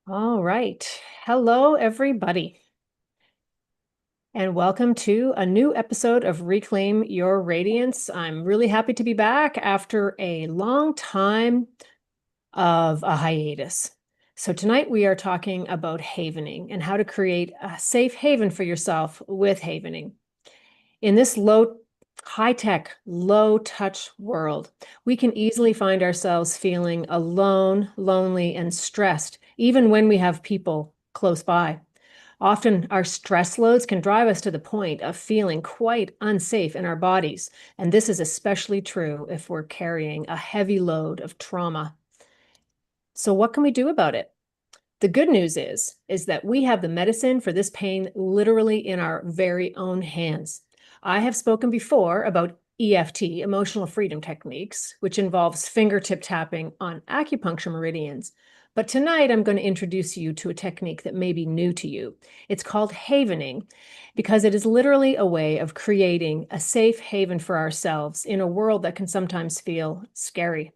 All right. Hello, everybody, and welcome to a new episode of Reclaim Your Radiance. I'm really happy to be back after a long time of a hiatus. So, tonight we are talking about havening and how to create a safe haven for yourself with havening. In this high-tech, low-touch world, we can easily find ourselves feeling alone, lonely, and stressed, even when we have people close by. Often, our stress loads can drive us to the point of feeling quite unsafe in our bodies, and this is especially true if we're carrying a heavy load of trauma. So, what can we do about it? The good news is that we have the medicine for this pain literally in our very own hands. I have spoken before about EFT, emotional freedom techniques, which involves fingertip tapping on acupuncture meridians. But tonight I'm going to introduce you to a technique that may be new to you. It's called havening because it is literally a way of creating a safe haven for ourselves in a world that can sometimes feel scary.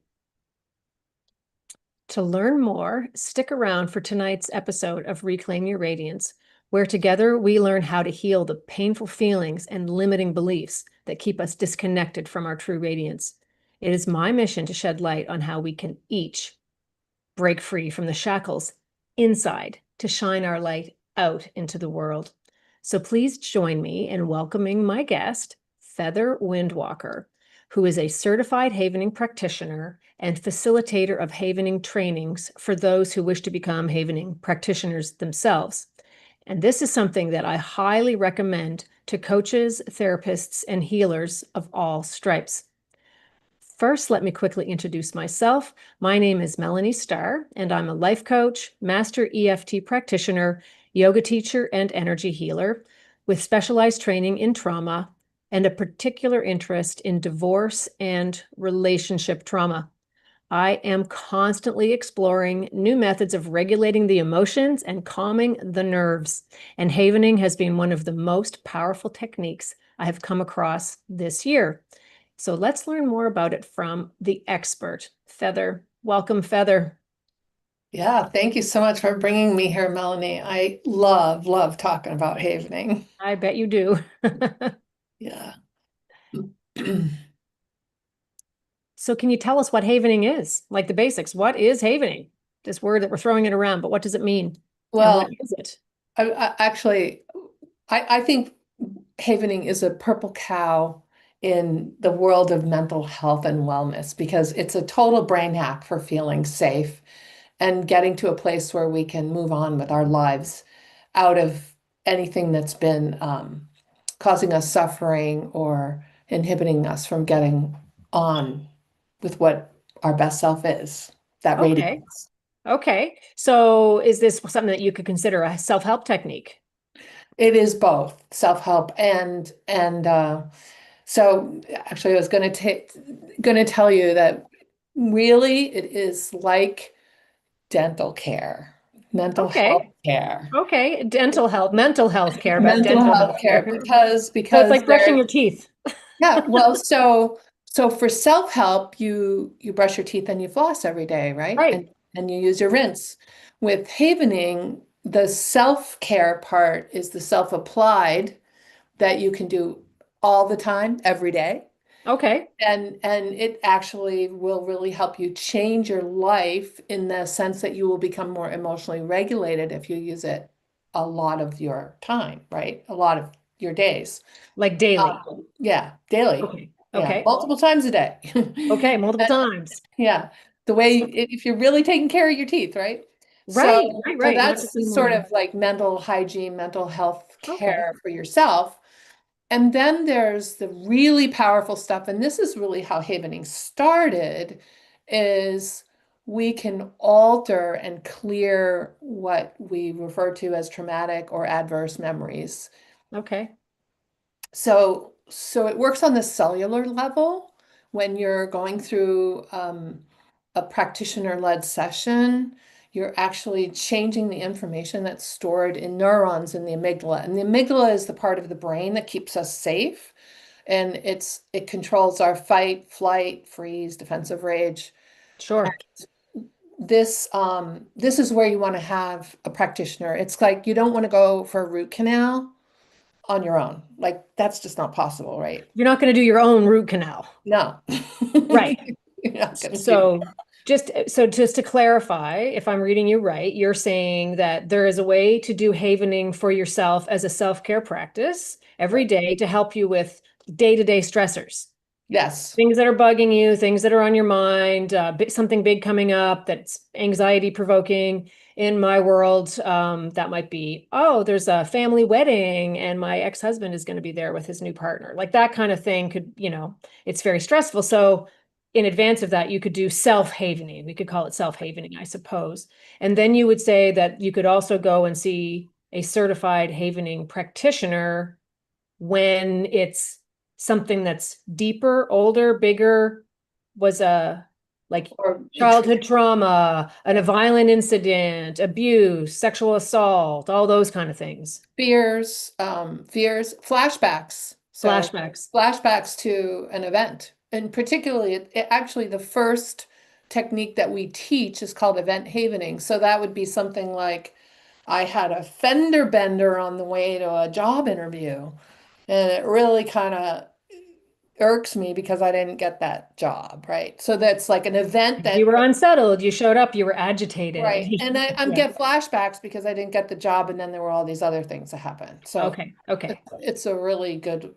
To learn more, stick around for tonight's episode of Reclaim Your Radiance, where together we learn how to heal the painful feelings and limiting beliefs that keep us disconnected from our true radiance. It is my mission to shed light on how we can each break free from the shackles inside to shine our light out into the world. So please join me in welcoming my guest, Feather Windwalker, who is a certified havening practitioner and facilitator of havening trainings for those who wish to become havening practitioners themselves. And this is something that I highly recommend to coaches, therapists, and healers of all stripes. First, let me quickly introduce myself. My name is Melanie Starr, and I'm a life coach, master EFT practitioner, yoga teacher, and energy healer with specialized training in trauma and a particular interest in divorce and relationship trauma. I am constantly exploring new methods of regulating the emotions and calming the nerves, and havening has been one of the most powerful techniques I have come across this year. So let's learn more about it from the expert, Feather. Welcome, Feather. Yeah, thank you so much for bringing me here, Melanie. I love talking about havening. I bet you do. Yeah. So can you tell us what havening is? Like the basics. What is havening? This word that we're throwing it around, but what does it mean? And what Well, is it? I think havening is a purple cow in the world of mental health and wellness because it's a total brain hack for feeling safe and getting to a place where we can move on with our lives out of anything that's been causing us suffering or inhibiting us from getting on with what our best self is, that Okay. radiance. Okay. So is this something that you could consider a self-help technique? It is both self-help and so actually I was going to tell you that really it is like dental care, mental health Okay. care, Okay. Dental health, mental health care, but mental dental health health care care. because So it's because like brushing there. your teeth. Yeah, well, so for self-help, you brush your teeth and you floss every day, right? Right. And you use your rinse. With havening, the self-care part is the self-applied that you can do all the time, every day. Okay. And it actually will really help you change your life in the sense that you will become more emotionally regulated if you use it a lot of your time, right? A lot of your days. Like daily. Yeah, daily. Okay. Yeah, Okay. multiple times a day. Okay. Multiple times. Yeah, the way So, if you're really taking care of your teeth, right? So, right. Right. so Right. Not that's just the in the sort morning. of like mental hygiene, mental health Okay. care for yourself. And then there's the really powerful stuff, and this is really how havening started, is we can alter and clear what we refer to as traumatic or adverse memories. Okay. So it works on the cellular level when you're going through a practitioner-led session. You're actually changing the information that's stored in neurons in the amygdala. And the amygdala is the part of the brain that keeps us safe. And it controls our fight, flight, freeze, defensive rage. Sure. this is where you want to have a practitioner. It's like you don't want to go for a root canal on your own. Like that's just not possible, right? You're not going to do your own root canal. No. Right. You're not going to do So just to clarify, if I'm reading you right, you're saying that there is a way to do havening for yourself as a self-care practice that. every day to help you with day-to-day stressors. Yes. Things that are bugging you, things that are on your mind, something big coming up that's anxiety provoking. In my world, that might be, oh, there's a family wedding and my ex-husband is going to be there with his new partner. Like that kind of thing could, it's very stressful. So in advance of that, you could do self-havening. We could call it self-havening, I suppose. And then you would say that you could also go and see a certified havening practitioner when it's something that's deeper, older, bigger, was a like Or childhood trauma, a violent incident, abuse, sexual assault, all those kind of things. fears, flashbacks. So Flashbacks. flashbacks to an event. And particularly, actually, the first technique that we teach is called event havening. So that would be something like I had a fender bender on the way to a job interview, and it really kind of irks me because I didn't get that job, right? So that's like an event You that. were unsettled, you showed up, you were agitated. Right. And I'm Yeah. get flashbacks because I didn't get the job and then there were all these other things that happened. So Okay. Okay. it's a really good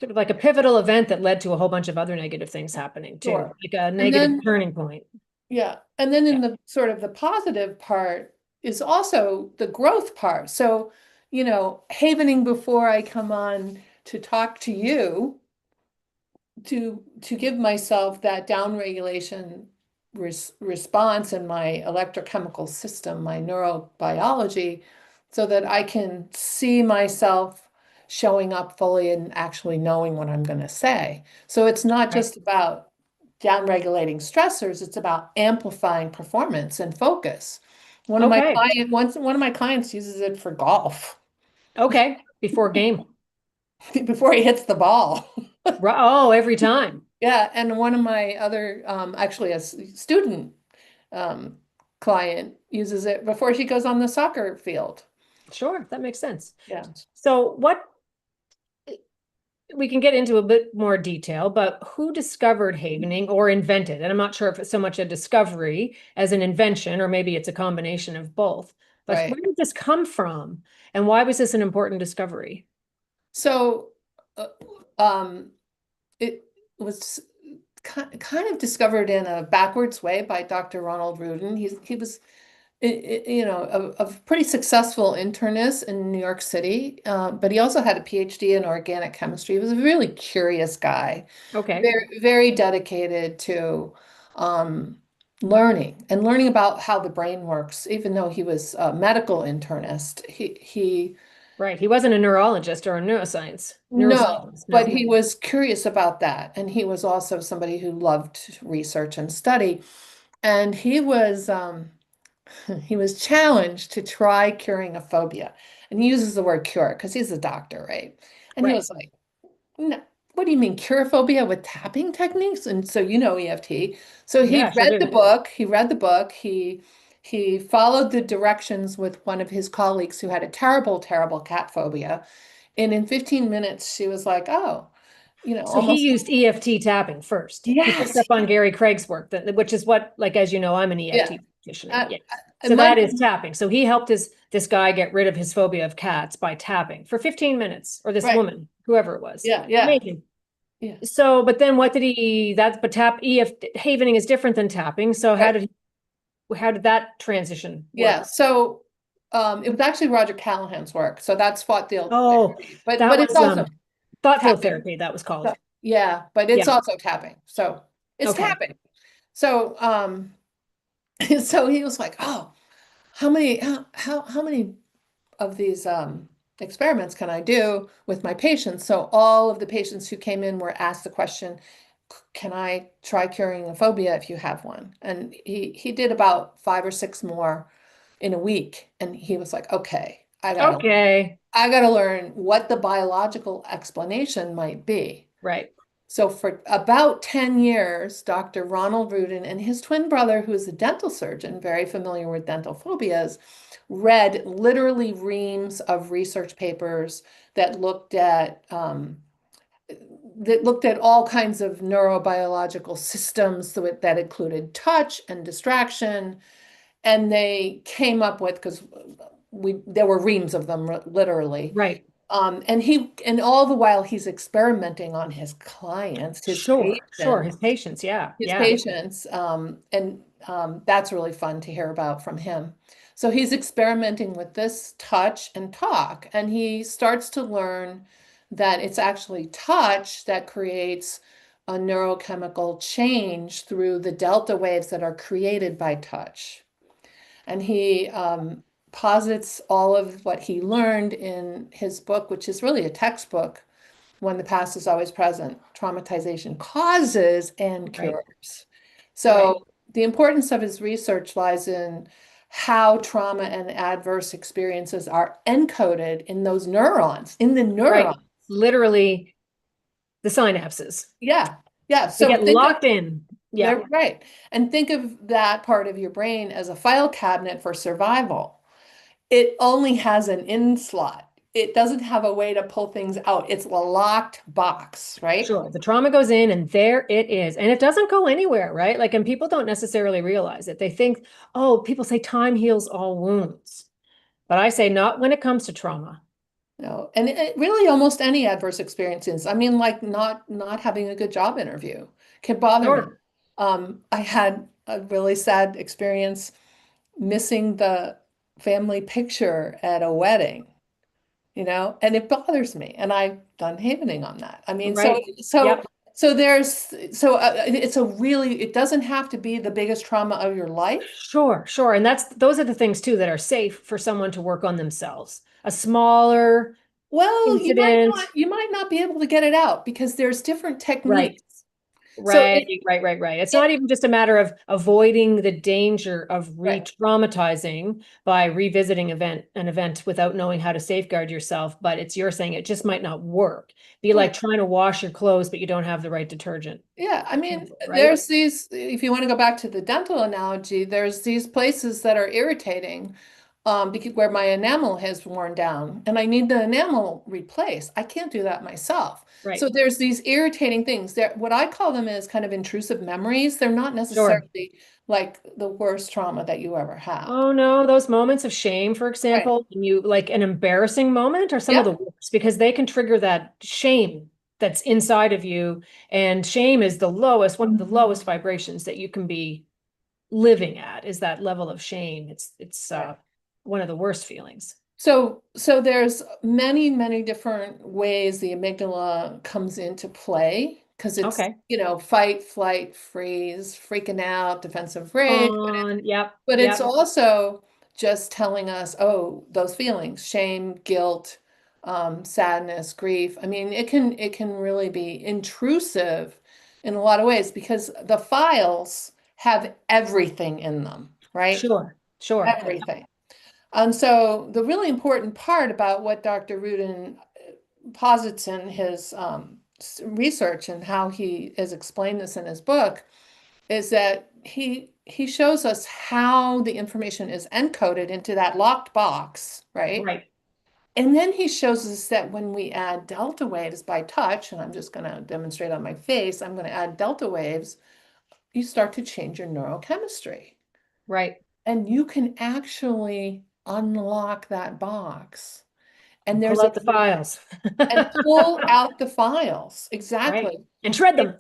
Sort of like a pivotal event that led to a whole bunch of other negative things happening too, sure. like a And negative then turning point. yeah, and then Yeah. in the sort of the positive part is also the growth part. So, havening before I come on to talk to you to give myself that downregulation response in my electrochemical system, my neurobiology, so that I can see myself showing up fully and actually knowing what I'm going to say. So it's not Right. just about downregulating stressors, it's about amplifying performance and focus. Okay. One of my clients uses it for golf Okay. Before game. before he hits the ball. Oh, every time. Yeah, and one of my other, actually a student um, client uses it before she goes on the soccer field. Sure, that makes sense. Yeah. So what we can get into a bit more detail, but who discovered havening or invented? And I'm not sure if it's so much a discovery as an invention, or maybe it's a combination of both. But Right. where did this come from? And why was this an important discovery? So uh, um, it was kind of discovered in a backwards way by Dr. Ronald Rudin. He was a pretty successful internist in New York City, but he also had a PhD in organic chemistry. He was a really curious guy, Okay. very, very dedicated to um, learning about how the brain works. Even though he was a medical internist, he Right. He wasn't a neurologist or a no, neuroscientist. but No. he was curious about that, and he was also somebody who loved research and study. And he was challenged to try curing a phobia. And he uses the word cure because he's a doctor, right? And he Right. was like, no, what do you mean cure phobia with tapping techniques? And so EFT. So he Yeah, sure read the do. book, he followed the directions with one of his colleagues who had a terrible, terrible cat phobia. And in 15 minutes, she was like, oh, So he almost, used EFT tapping first. He picked yes, up on Gary Craig's work, which is what, like, as you know, I'm an yeah. EFT practitioner. I, Yeah. I So might, that is tapping. So he helped this guy get rid of his phobia of cats by tapping for 15 minutes, or this right. woman, whoever it was. Yeah, yeah, Amazing. yeah, So, but then what did but tap EFT havening is different than tapping. So right. how did that transition Yeah. work? So it was actually Roger Callahan's work. So that's fought the Oh, therapy. But that it's was also thoughtful tapping. therapy, that was called. So, yeah, but it's Yeah. also tapping. So it's Okay. tapping. So so he was like, oh, how many of these experiments can I do with my patients? So all of the patients who came in were asked the question, can I try curing a phobia if you have one? And he did about 5 or 6 more in a week. And he was like, okay, Okay. I gotta learn what the biological explanation might be. Right. So for about 10 years, Dr. Ronald Rudin and his twin brother, who is a dental surgeon, very familiar with dental phobias, read literally reams of research papers that looked at all kinds of neurobiological systems that included touch and distraction. And they came up with, because there were reams of them literally. Right. And all the while he's experimenting on his clients, Sure. Sure. His patients. Yeah. his Yeah. patients, and that's really fun to hear about from him. So he's experimenting with this touch and talk, and he starts to learn that it's actually touch that creates a neurochemical change through the delta waves that are created by touch. And he posits all of what he learned in his book, which is really a textbook, When the Past is Always Present, Traumatization Causes and Right. Cures. Right. So the importance of his research lies in how trauma and adverse experiences are encoded in those neurons, in the Right. neurons. Literally the synapses. Yeah. Yeah. They So get think of locked in. Yeah. they're right. And think of that part of your brain as a file cabinet for survival. It only has an in slot. It doesn't have a way to pull things out. It's a locked box, right? Sure. The trauma goes in and there it is. And it doesn't go anywhere, right? Like, and people don't necessarily realize it. They think, oh, people say time heals all wounds. But I say not when it comes to trauma. No, and really almost any adverse experiences. I mean, like not having a good job interview can bother me. Sure. I had a really sad experience missing the family picture at a wedding, and it bothers me. And I've done havening on that. I mean, so Right. so Yep. so there's so it's a really it doesn't have to be the biggest trauma of your life. Sure. Sure. And those are the things too that are safe for someone to work on themselves. A smaller Well, incident. you might not be able to get it out because there's different Right. techniques. So Right, right, right, right. It's it not even just a matter of avoiding the danger of right. re-traumatizing by revisiting an event without knowing how to safeguard yourself, but it's you're saying it just might not work. Be Right. like trying to wash your clothes, but you don't have the right detergent. Yeah, I mean, Right? there's these, if you want to go back to the dental analogy, there's these places that are irritating because where my enamel has worn down and I need the enamel replaced. I can't do that myself. Right. So there's these irritating things. What I call them is kind of intrusive memories. They're not Sure. necessarily like the worst trauma that you ever had. Oh no, those moments of shame, for Right. example, and you like an embarrassing moment are some of the Yep. worst because they can trigger that shame that's inside of you. And shame is one of the lowest vibrations that you can be living at is that level of shame. It's Right. one of the worst feelings. So there's many different ways the amygdala comes into play because it's, Okay. fight, flight, freeze, freaking out, defensive rage, Yep, but it's yep. also just telling us, oh, those feelings, shame, guilt, sadness, grief. I mean, it can really be intrusive in a lot of ways because the files have everything in them, right? Sure, sure. Everything. And so the really important part about what Dr. Rudin posits in his research and how he has explained this in his book is that he shows us how the information is encoded into that locked box, right? Right, And then he shows us that when we add delta waves by touch, and I'm just going to demonstrate on my face, I'm going to add delta waves, you start to change your neurochemistry. right. And you can actually unlock that box. And Pull there's a out the files. and pull out the files. Right. Exactly. And shred them.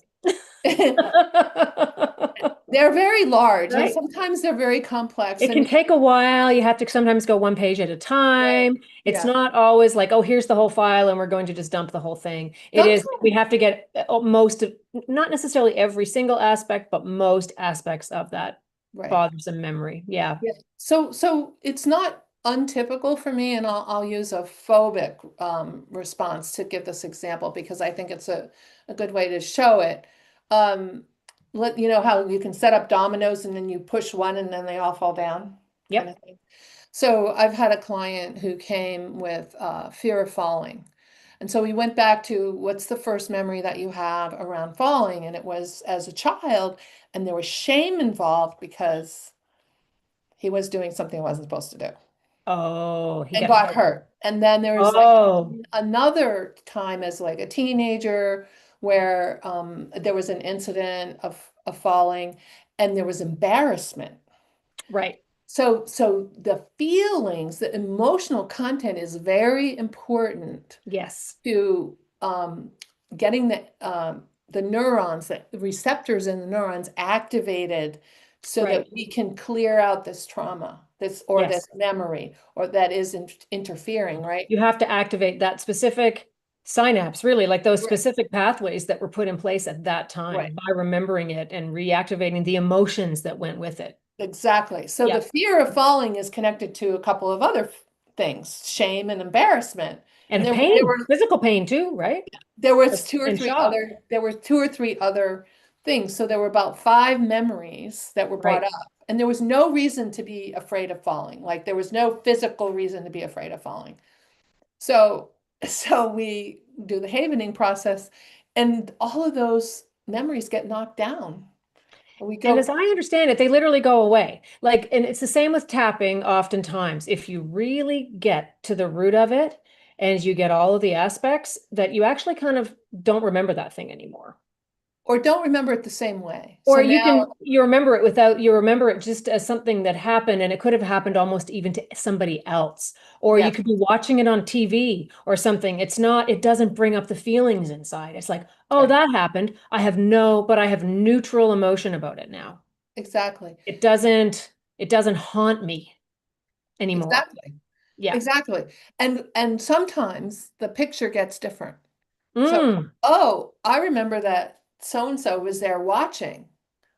They're very large and Right. sometimes they're very complex It can and take a while. You have to sometimes go one page at a right. time. It's Yeah. not always like, oh, here's the whole file and we're going to just dump the whole thing. It is, we Sometimes. have to get most of, not necessarily every single aspect, but most aspects of that Right. bothersome memory. Yeah. Yeah. So it's not untypical for me, and I'll use a phobic response to give this example because I think it's a good way to show it. Um, let you know how you can set up dominoes and then you push one and then they all fall down, kind Yep. of thing. So I've had a client who came with fear of falling. And so we went back to what's the first memory that you have around falling? And it was as a child, and there was shame involved because he was doing something he wasn't supposed to do Oh, he and got got hurt. hurt. And then there was like Oh, another time as like a teenager where there was an incident of falling and there was embarrassment. right. So the feelings, the emotional content is very important Yes, to getting the neurons, the receptors in the neurons activated so that right. we can clear out this trauma, this Yes. memory, or that is interfering, right? You have to activate that specific synapse, really, like those Right. specific pathways that were put in place at that Right. time by remembering it and reactivating the emotions that went with it. Exactly. So the Yep. fear of falling is connected to a couple of other things, shame and embarrassment. And And pain, physical pain too, right? there was And shock. there were two or three other things. So there were about five memories that were brought Right. up. And there was no reason to be afraid of falling. Like there was no physical reason to be afraid of falling. So so we do the havening process and all of those memories get knocked down. And we And go as I understand it, they literally go away. Like, and it's the same with tapping oftentimes. If you really get to the root of it and you get all of the aspects, that you actually kind of don't remember that thing anymore. or don't remember it the same way. Or So now, you remember it without, you remember it just as something that happened and it could have happened almost even to somebody else. Or you yes, could be watching it on TV or something. It's not, it doesn't bring up the feelings inside. It's like, oh, right, that happened. But I have neutral emotion about it now. exactly, It doesn't haunt me anymore. exactly, Yeah. exactly. And sometimes the picture gets different. So, Mm, oh, I remember that so and so was there watching,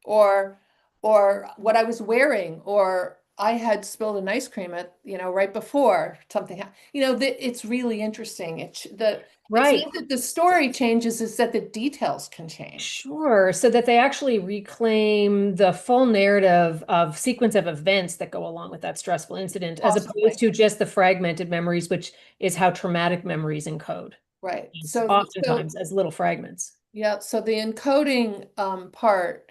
or or what I was wearing, or I had spilled an ice cream at, right before something happened. It's really interesting. It's right. not that the story changes, it's that the details can change. Sure. So that they actually reclaim the full narrative of sequence of events that go along with that stressful incident, as opposed Possibly. to just the fragmented memories, which is how traumatic memories encode. Right. It's So oftentimes as little fragments. yeah, so the encoding part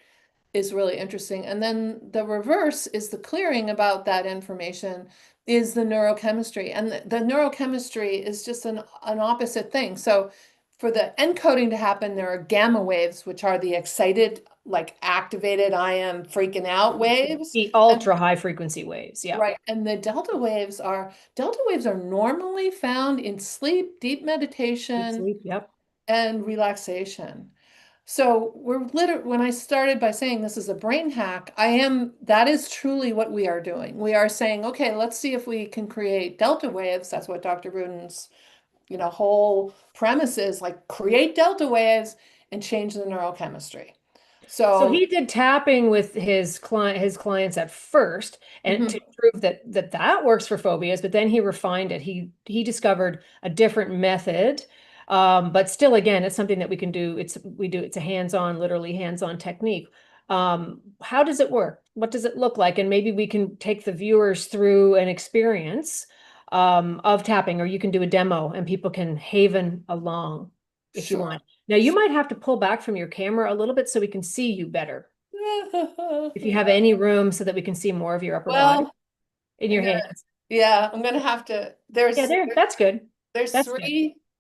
is really interesting. And then the reverse is the clearing about that information is the neurochemistry. And the neurochemistry is just an opposite thing. So for the encoding to happen, there are gamma waves, which are the excited, like activated, I am freaking out waves. The And ultra high frequency waves. Yeah. right. And the delta waves are normally found in sleep, deep Deep meditation, sleep. Yep. and relaxation. So when I started by saying this is a brain hack, that is truly what we are doing. We are saying, okay, let's see if we can create delta waves. That's what Dr. Ruden's, whole premise is, like create delta waves and change the neurochemistry. So So, he did tapping with his clients at first, and to mhm, prove that works for phobias. But then he refined it. He discovered a different method, but still, again, it's something that we can do. It's a hands-on, literally hands-on technique. How does it work? What does it look like? And maybe we can take the viewers through an experience of tapping, or you can do a demo, and people can haven along if you sure. want. Now, you might have to pull back from your camera a little bit so we can see you better. If you have any room so that we can see more of your upper body Well, in I'm your gonna, hands. yeah, I'm gonna have to, Yeah, there, that's good. there's That's good.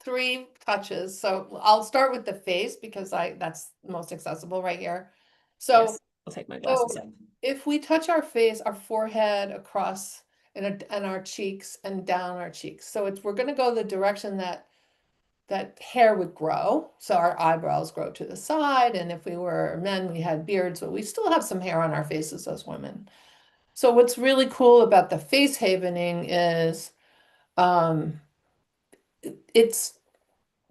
three touches. So I'll start with the face because that's most accessible right here. So Yes, I'll take my so glasses off. if we touch our face, our forehead across and our cheeks and down our cheeks. So we're going to go the direction that hair would grow. So our eyebrows grow to the side. And if we were men, we had beards, but we still have some hair on our faces as women. So what's really cool about the face havening is um, it's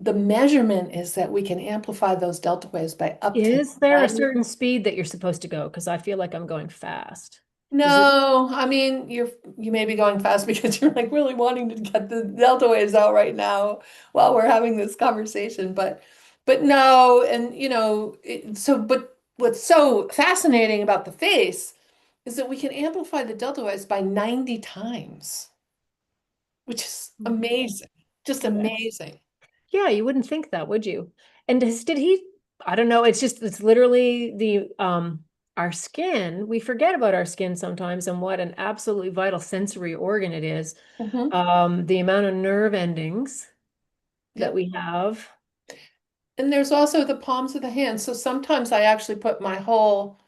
the measurement is that we can amplify those delta waves by up to Is there a 90. certain speed that you're supposed to go? Because I feel like I'm going fast. Is it? No, I mean you may be going fast because you're like really wanting to get the delta waves out right now while we're having this conversation, but no, and but what's so fascinating about the face is that we can amplify the delta waves by 90 times, which is Mhm. amazing, just Yeah. amazing. Yeah, you wouldn't think that, would you? And did he, I don't know, it's literally our skin. We forget about our skin sometimes and what an absolutely vital sensory organ it is. Mhm. The amount of nerve endings that Yep. we have. And there's also the palms of the hands. So sometimes I actually put my whole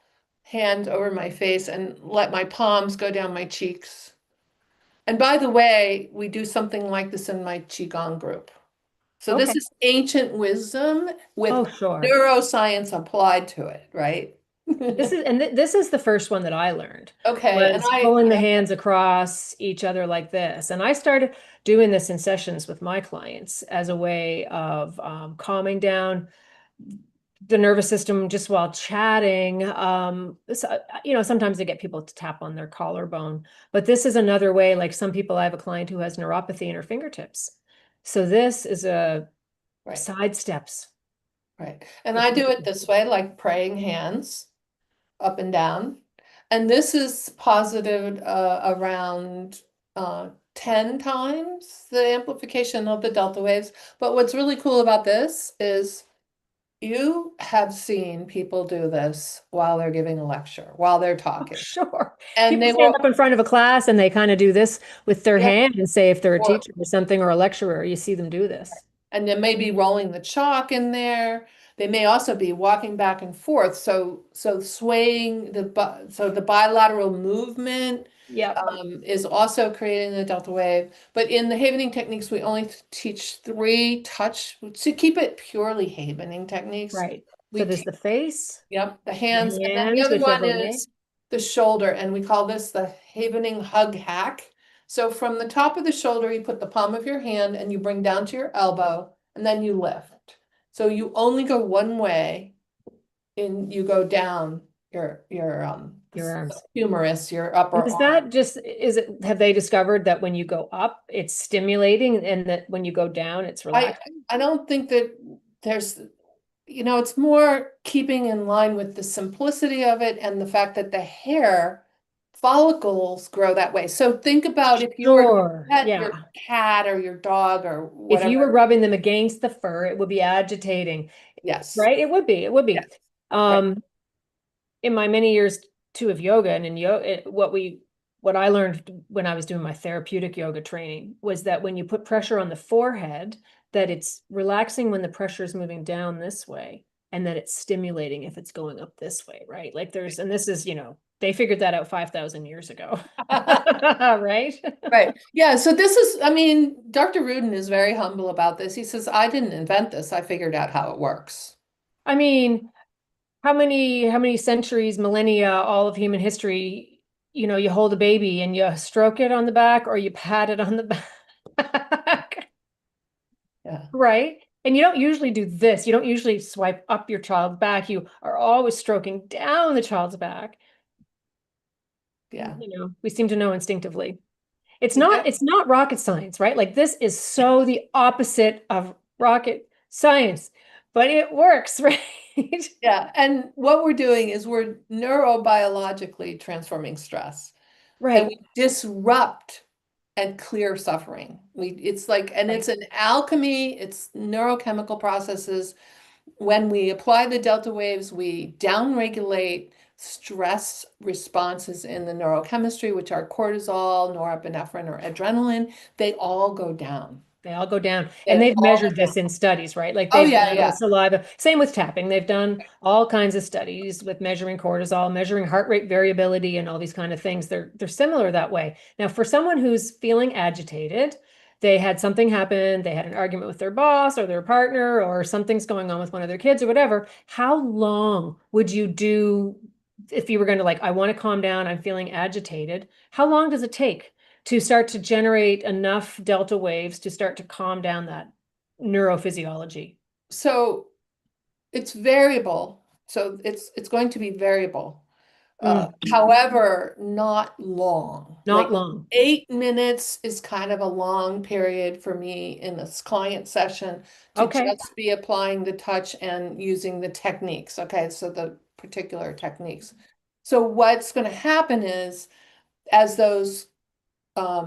hand over my face and let my palms go down my cheeks. And by the way, we do something like this in my Qigong group. So this Okay. is ancient wisdom Oh, with sure. neuroscience applied to it, right? This is the first one that I learned Okay, and was pulling the hands across each other like this. And I started doing this in sessions with my clients as a way of calming down the nervous system just while chatting. So, sometimes they get people to tap on their collarbone, but this is another way. Like some people, I have a client who has neuropathy in her fingertips. So this is a right, sidesteps right. And the I do it tension. this way, like praying hands up and down. And this is positive around 10 times the amplification of the delta waves. But what's really cool about this is you have seen people do this while they're giving a lecture, while they're Oh, talking. sure. And People they stand will, up in front of a class and they kind of do this with their yeah, hand and say if they're a or teacher or something or a lecturer, you see them do this. and they may be rolling the chalk in there. They may also be walking back and forth. So swaying so the bilateral movement Yep. is also creating the delta wave. But in the havening techniques, we only teach 3 touch to keep it purely havening techniques. Right. So We there's teach, the face, yep, the hands, the and then the hands, other which are one the is the shoulder, and we call this the havening hug hack. So from the top of the shoulder, you put the palm of your hand and you bring down to your elbow, and then you lift. So you only go one way, and you go down your your arms. humerus, your upper And is arm. that just, have they discovered that when you go up, it's stimulating and that when you go down, it's I relaxing? I don't think that there's, it's more keeping in line with the simplicity of it and the fact that the hair follicles grow that way. So think about if you were to Sure. pet Yeah. your cat or your dog or If you were whatever. rubbing them against the fur, it would be agitating, Yes. right? It would be. It would Yes. be. Right. Um, in my many years too of yoga and in yoga, what I learned when I was doing my therapeutic yoga training was that when you put pressure on the forehead, that it's relaxing when the pressure is moving down this way, and that it's stimulating if it's going up this way, right? Like and this is, they figured that out 5,000 years ago, right? Right. Yeah. So this is, I mean, Dr. Rudin is very humble about this. He says, I didn't invent this. I figured out how it works. I mean, how many centuries, millennia, all of human history, you hold a baby and you stroke it on the back or you pat it on the back, Yeah. right? And you don't usually do this. You don't usually swipe up your child's back. You are always stroking down the child's back. Yeah. We seem to know instinctively. It's Yeah. not, it's not rocket science, right? Like this is so the opposite of rocket science, but it works, right? Yeah. And what we're doing is we're neurobiologically transforming stress and Right. we disrupt and clear suffering. It's like, and Right. it's an alchemy, it's neurochemical processes. When we apply the delta waves, we downregulate stress responses in the neurochemistry, which are cortisol, norepinephrine, or adrenaline. They all go down. They all go down. They And they've all go measured down. this in studies, right? Like Oh, they've yeah, done yeah. saliva. Same with tapping. They've done all kinds of studies with measuring cortisol, measuring heart rate variability, and all these kind of things. They're similar that way. Now, for someone who's feeling agitated, they had something happen, they had an argument with their boss or their partner, or something's going on with one of their kids or whatever. How long would you do if you were going to like, I want to calm down, I'm feeling agitated? How long does it take to start to generate enough delta waves to start to calm down that neurophysiology? So it's variable. So it's going to be variable. Mm, However, not long. not Like long. 8 minutes is kind of a long period for me in this client session to Okay. just be applying the touch and using the techniques. Okay, so the particular techniques. So what's going to happen is as those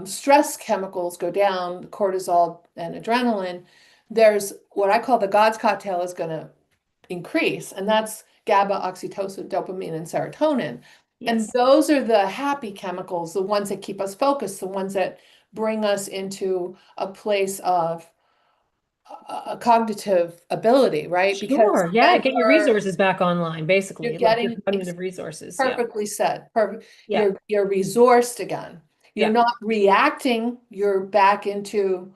stress chemicals go down, cortisol and adrenaline, there's what I call the God's cocktail is going to increase, and that's GABA, oxytocin, dopamine, and serotonin. And Yes. those are the happy chemicals, the ones that keep us focused, the ones that bring us into a place of a cognitive ability, right? Because Sure. Yeah. when Get your resources back online, you're basically, like your getting cognitive resources. Yeah. perfectly said, perfect, Yeah. you're resourced again. You're Yeah. not reacting, you're back into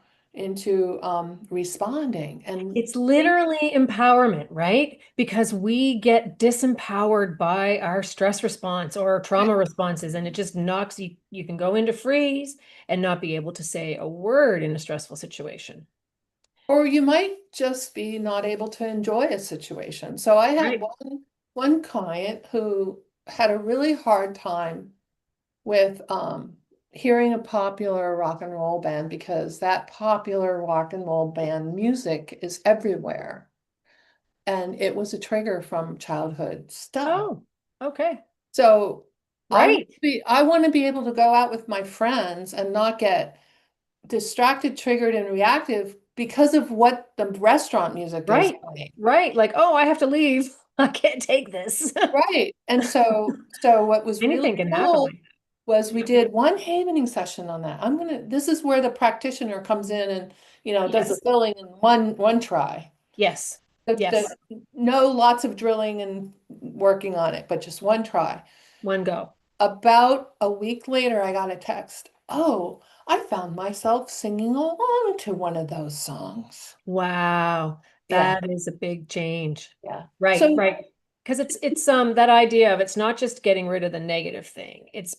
responding. And It's literally empowerment, right? Because we get disempowered by our stress response or trauma responses, and it just knocks you. You can go into freeze and not be able to say a word in a stressful situation. or you might just be not able to enjoy a situation. So I had Right. one client who had a really hard time with hearing a popular rock and roll band because that popular rock and roll band music is everywhere. And it was a trigger from childhood stuff. Oh, okay. So Right. I want to be able to go out with my friends and not get distracted, triggered, and reactive because of what the restaurant music is Right. playing. Right. Like, oh, I have to leave. I can't take this. Right. And so what was really Anything can happen cool like was we that. did one havening session on that. This is where the practitioner comes in and, does the Yes. filling in one try. Yes. Yes. No lots of drilling and working on it, but just one try. One go. About a week later, I got a text. Oh, I found myself singing along to one of those songs. Wow. Yeah, That is a big change. yeah. Right, So, right. Because it's that idea of it's not just getting rid of the negative thing. It's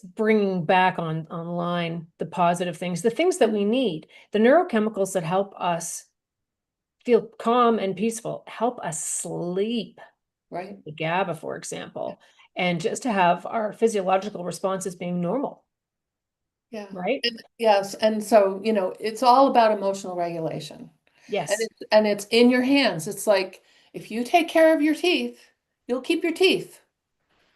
bringing back online the positive things, the things that we need, the neurochemicals that help us feel calm and peaceful, help us sleep, right. the GABA, for example, and just to have our physiological responses being normal, Yeah. right? Yes. And so, it's all about emotional regulation. And Yes, it's in your hands. It's like if you take care of your teeth, you'll keep your teeth.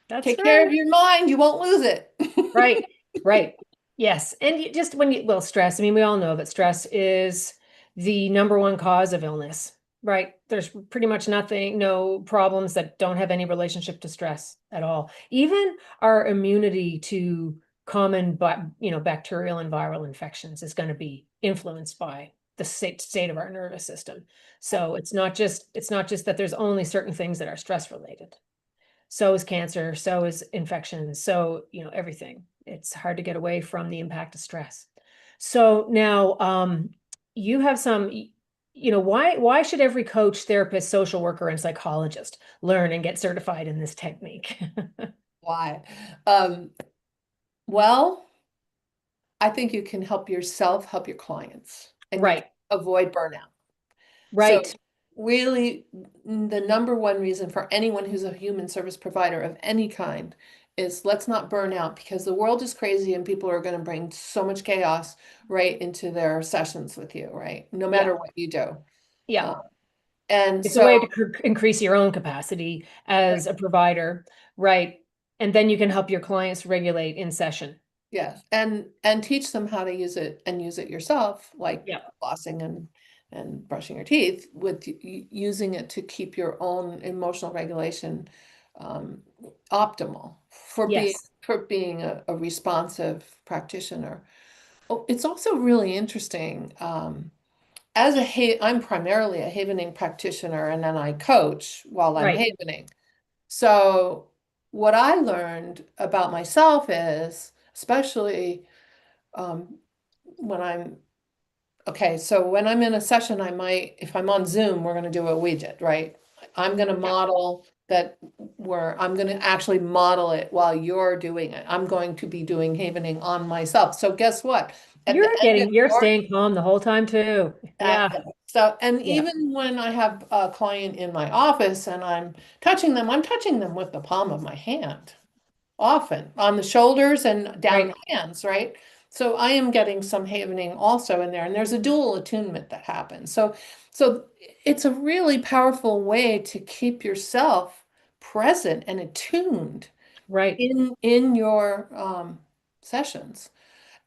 that's Take care of right. your mind, you won't lose it. Right, right. Yes. And just well, stress, I mean, we all know that stress is the number one cause of illness, right? There's pretty much nothing, no problems that don't have any relationship to stress at all. Even our immunity to common, but bacterial and viral infections is going to be influenced by the state of our nervous system. So it's not just that there's only certain things that are stress related. So is cancer, so is infection, so everything. It's hard to get away from the impact of stress. So now you have why should every coach, therapist, social worker, and psychologist learn and get certified in this technique? Why? Um, well, I think you can help yourself, help your clients, and you can Right, avoid burnout. So right. really, the number one reason for anyone who's a human service provider of any kind is let's not burn out because the world is crazy and people are going to bring so much chaos right into their sessions with you, right? No Yeah, matter what you do. yeah. Uh, and It's a so, way to increase your own capacity as a provider, right? And then you can help your clients regulate in session. yes, and teach them how to use it and use it yourself, like Yeah. flossing and brushing your teeth, with using it to keep your own emotional regulation um, optimal Yes. for being a responsive practitioner. Oh, it's also really interesting. I'm primarily a havening practitioner, and then I coach while I'm Right. havening. So what I learned about myself is, especially um, when I'm okay, so when I'm in a session, if I'm on Zoom, we're going to do what we did, right? I'm going to Yeah. model that where I'm going to actually model it while you're doing it. I'm going to be doing havening on myself. So guess what? At the end of You're your staying calm the whole time too. Yeah. yeah. So, and Yeah. even when I have a client in my office and I'm touching them with the palm of my hand often on the shoulders and down Right. the hands, right? So I am getting some havening also in there, and there's a dual attunement that happens. So it's a really powerful way to keep yourself present and attuned Right. in your sessions.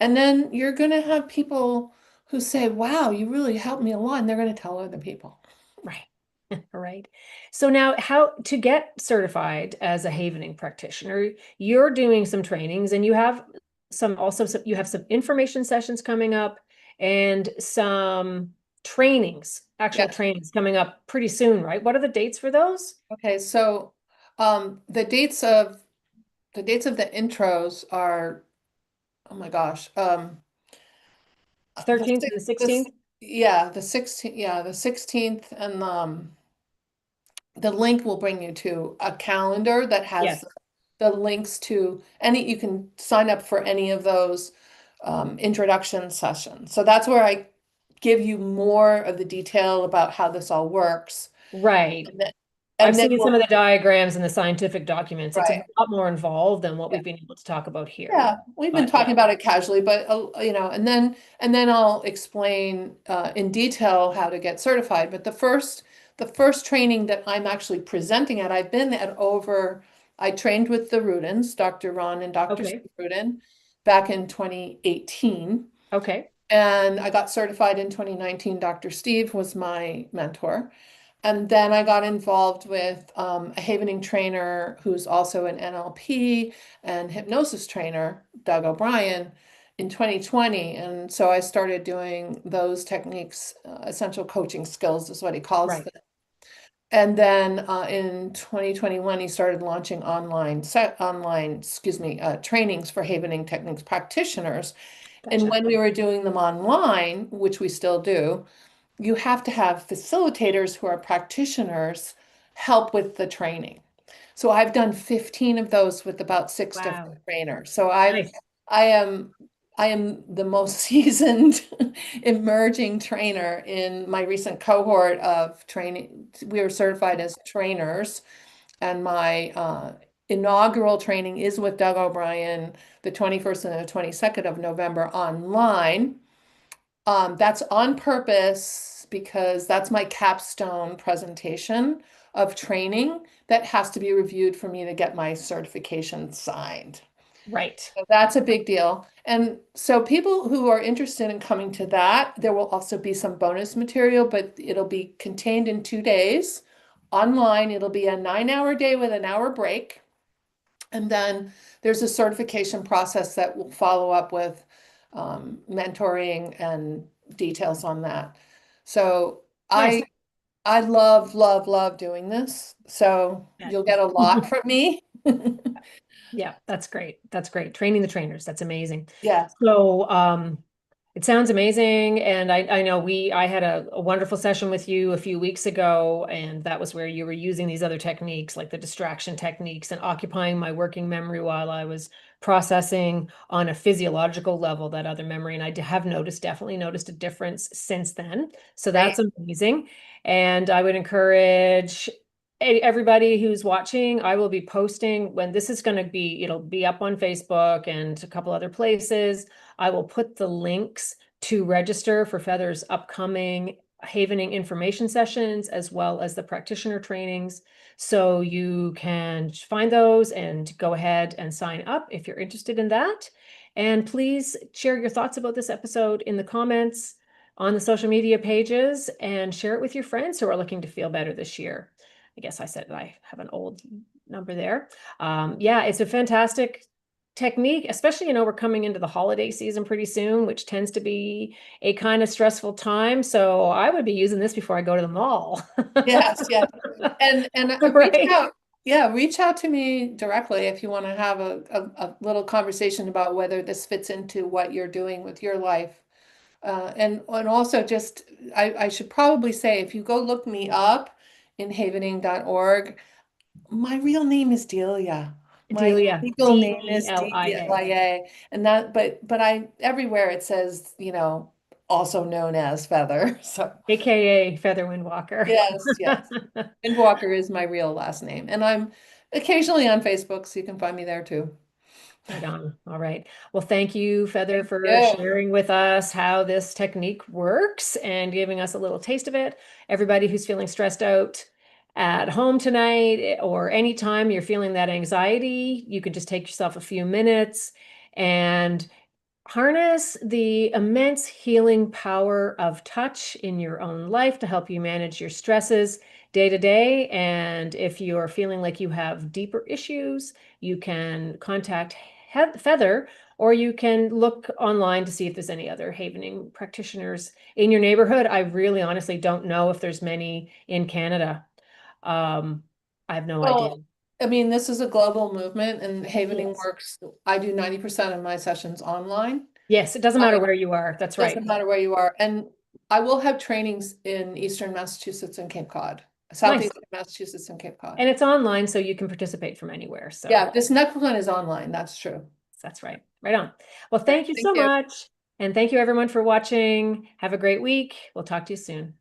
And then you're going to have people who say, wow, you really helped me a lot, and they're going to tell other people. Right. Right. So now how to get certified as a havening practitioner, you're doing some trainings and you have you have some information sessions coming up and some trainings, actual Yes. trainings coming up pretty soon, right? What are the dates for those? Okay, so the dates of the intros are, oh my gosh, the 13th and the six, this 16th? yeah, the 16th, and the link will bring you to a calendar that has Yes. the links to any, you can sign up for any of those introduction sessions. So that's where I give you more of the detail about how this all works. Right. And then, I've and then seen some of we'll, the diagrams and the scientific documents. It's a right. lot more involved than what Yeah. we've been able to talk about here. Yeah, we've been But talking yeah. about it casually, but and then I'll explain in detail how to get certified. But the first training that I'm actually presenting at, I've been at over. I trained with the Rudins, Dr. Ron and Dr. Okay. Steve Rudin, back in 2018, Okay. and I got certified in 2019. Dr. Steve was my mentor. And then I got involved with a Havening trainer who's also an NLP and hypnosis trainer, Doug O'Brien, in 2020. And so I started doing those techniques, essential coaching skills is what he calls Right. them. And then in 2021, he started launching trainings for Havening techniques practitioners. And Gotcha. when we were doing them online, which we still do, you have to have facilitators who are practitioners help with the training. So I've done 15 of those with about six different Wow. trainers. So I Nice. I am I am the most seasoned emerging trainer in my recent cohort of training. We are certified as trainers, and my inaugural training is with Doug O'Brien, the 21st and the 22nd of November online. That's on purpose because that's my capstone presentation of training that has to be reviewed for me to get my certification signed. Right. So that's a big deal. And so people who are interested in coming to that, there will also be some bonus material, but it'll be contained in 2 days. Online, it'll be a 9-hour day with an hour break. And then there's a certification process that will follow up with mentoring and details on that. So Nice. I love, love, love doing this. So Yeah. you'll get a lot from me. Yeah, that's great. That's great. Training the trainers. That's amazing. Yeah, So, it sounds amazing. And I know I had a wonderful session with you a few weeks ago, and that was where you were using these other techniques, like the distraction techniques and occupying my working memory while I was processing on a physiological level that other memory. And have definitely noticed a difference since then. So great. that's amazing. And I would encourage everybody who's watching, I will be posting when this is going to be, it'll be up on Facebook and a couple other places. I will put the links to register for Feather's upcoming Havening information sessions, as well as the practitioner trainings. So you can find those and go ahead and sign up if you're interested in that. And please share your thoughts about this episode in the comments on the social media pages and share it with your friends who are looking to feel better this year. I guess I said I have an old number there. Yeah, it's a fantastic technique, especially, we're coming into the holiday season pretty soon, which tends to be a kind of stressful time. So I would be using this before I go to the mall. Yes, yes. And reach Right. out. Yeah, reach out to me directly if you want to have a little conversation about whether this fits into what you're doing with your life. And also just, I should probably say, if you go look me up in havening.org, my real name is Delia. My Delia, legal name is Delia. Delia. And that, but I, everywhere it says, also known as Feather. So AKA Feather Windwalker. yes, yes. Windwalker is my real last name. And I'm occasionally on Facebook, so you can find me there too. Right on. All right. Well, thank you, Feather, Thank for you. sharing with us how this technique works and giving us a little taste of it. Everybody who's feeling stressed out at home tonight or anytime you're feeling that anxiety, you can just take yourself a few minutes and harness the immense healing power of touch in your own life to help you manage your stresses day to day. And if you're feeling like you have deeper issues, you can contact Feather, or you can look online to see if there's any other havening practitioners in your neighborhood. I really honestly don't know if there's many in Canada. I have no idea. Well, I mean, this is a global movement and Havening Yes. works. I do 90% of my sessions online. Yes, it doesn't matter where you are. That's right. Doesn't matter where you are. And I will have trainings in Eastern Massachusetts and Cape Cod, Nice. Southeastern Massachusetts and Cape Cod. And it's online, so you can participate from anywhere. So Yeah, this next one is online. That's true. that's right. Right on. Well, All right, thank you thank so you. much. And thank you everyone for watching. Have a great week. We'll talk to you soon.